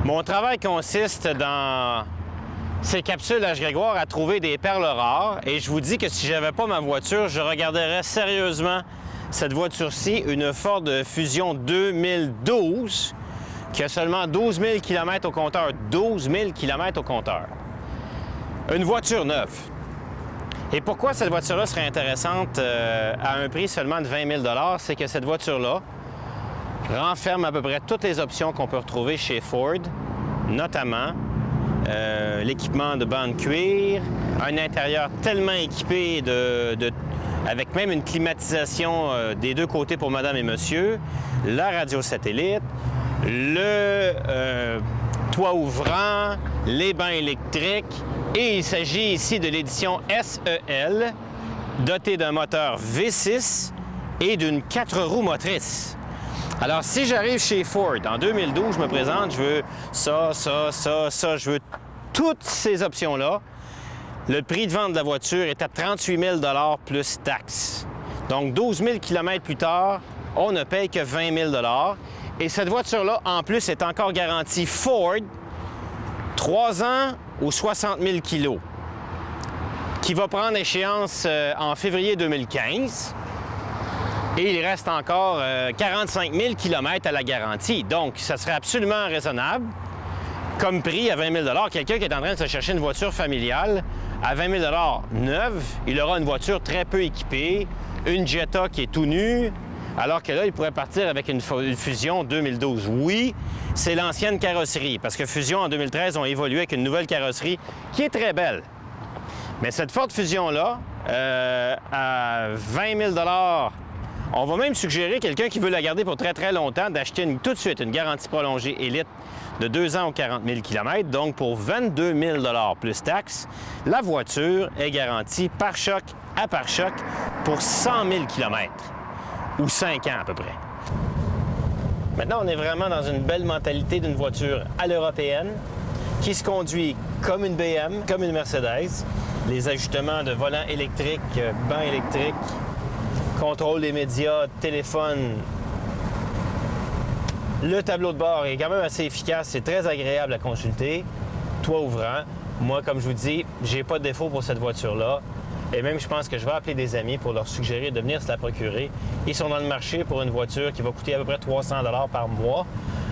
Mon travail consiste dans ces capsules H. Grégoire à trouver des perles rares et je vous dis que si j'avais pas ma voiture, je regarderais sérieusement cette voiture-ci, une Ford Fusion 2012 qui a seulement 12 000 km au compteur. 12 000 km au compteur. Une voiture neuve. Et pourquoi cette voiture-là serait intéressante à un prix seulement de 20 000 $? C'est que cette voiture-là renferme à peu près toutes les options qu'on peut retrouver chez Ford, notamment l'équipement de bande cuir, un intérieur tellement équipé avec même une climatisation des deux côtés pour madame et monsieur, la radio satellite, le toit ouvrant, les bains électriques, et il s'agit ici de l'édition SEL, dotée d'un moteur V6 et d'une 4 roues motrices. Alors, si j'arrive chez Ford en 2012, je me présente, je veux ça, je veux toutes ces options-là. Le prix de vente de la voiture est à 38 000 $ plus taxes. Donc, 12 000 km plus tard, on ne paye que 20 000 $. Et cette voiture-là, en plus, est encore garantie Ford 3 ans ou 60 000 kg, qui va prendre échéance en février 2015. Et il reste encore 45 000 km à la garantie. Donc, ça serait absolument raisonnable comme prix à 20 000 $. Quelqu'un qui est en train de se chercher une voiture familiale, à 20 000 $ neuve, il aura une voiture très peu équipée, une Jetta qui est tout nue, alors que là, il pourrait partir avec une Fusion 2012. Oui, c'est l'ancienne carrosserie, parce que Fusion en 2013 ont évolué avec une nouvelle carrosserie qui est très belle. Mais cette Ford Fusion-là, à 20 000 $, on va même suggérer quelqu'un qui veut la garder pour très, très longtemps d'acheter tout de suite une garantie prolongée Elite de 2 ans ou 40 000 km. Donc, pour 22 000 $ plus taxes, la voiture est garantie pare-choc à pare-choc pour 100 000 km ou 5 ans à peu près. Maintenant, on est vraiment dans une belle mentalité d'une voiture à l'européenne qui se conduit comme une BM, comme une Mercedes. Les ajustements de volant électrique, banc électrique, contrôle des médias, téléphone. Le tableau de bord est quand même assez efficace, c'est très agréable à consulter. Toit ouvrant. Moi, comme je vous dis, j'ai pas de défaut pour cette voiture-là. Et même, je pense que je vais appeler des amis pour leur suggérer de venir se la procurer. Ils sont dans le marché pour une voiture qui va coûter à peu près 300 $ par mois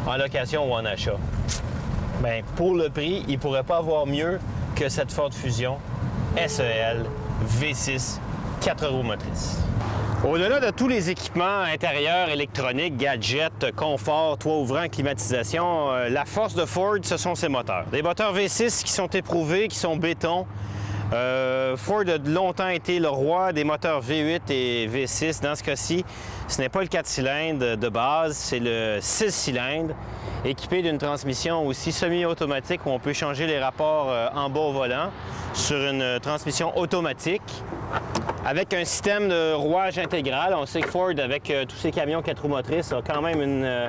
en location ou en achat. Bien, pour le prix, il ne pourrait pas avoir mieux que cette Ford Fusion SEL V6 4 roues motrices. Au-delà de tous les équipements intérieurs, électroniques, gadgets, confort, toit ouvrant, climatisation, la force de Ford, ce sont ses moteurs. Des moteurs V6 qui sont éprouvés, qui sont béton. Ford a longtemps été le roi des moteurs V8 et V6. Dans ce cas-ci, ce n'est pas le 4 cylindres de base, c'est le 6 cylindres, équipé d'une transmission aussi semi-automatique où on peut changer les rapports en bas au volant sur une transmission automatique. Avec un système de rouage intégral. On sait que Ford, avec tous ces camions 4 roues motrices, a quand même une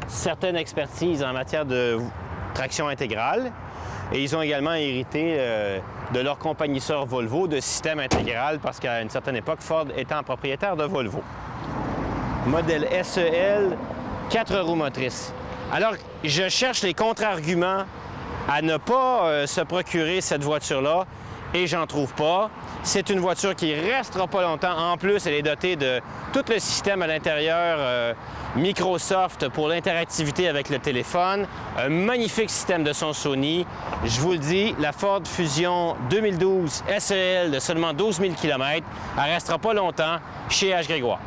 certaine expertise en matière de traction intégrale. Et ils ont également hérité de leur compagnie sœur Volvo de système intégral parce qu'à une certaine époque, Ford étant propriétaire de Volvo. Modèle SEL, 4 roues motrices. Alors, je cherche les contre-arguments à ne pas se procurer cette voiture-là et j'en trouve pas. C'est une voiture qui ne restera pas longtemps. En plus, elle est dotée de tout le système à l'intérieur Microsoft pour l'interactivité avec le téléphone. Un magnifique système de son Sony. Je vous le dis, la Ford Fusion 2012 SEL de seulement 12 000 km, elle ne restera pas longtemps chez H. Grégoire.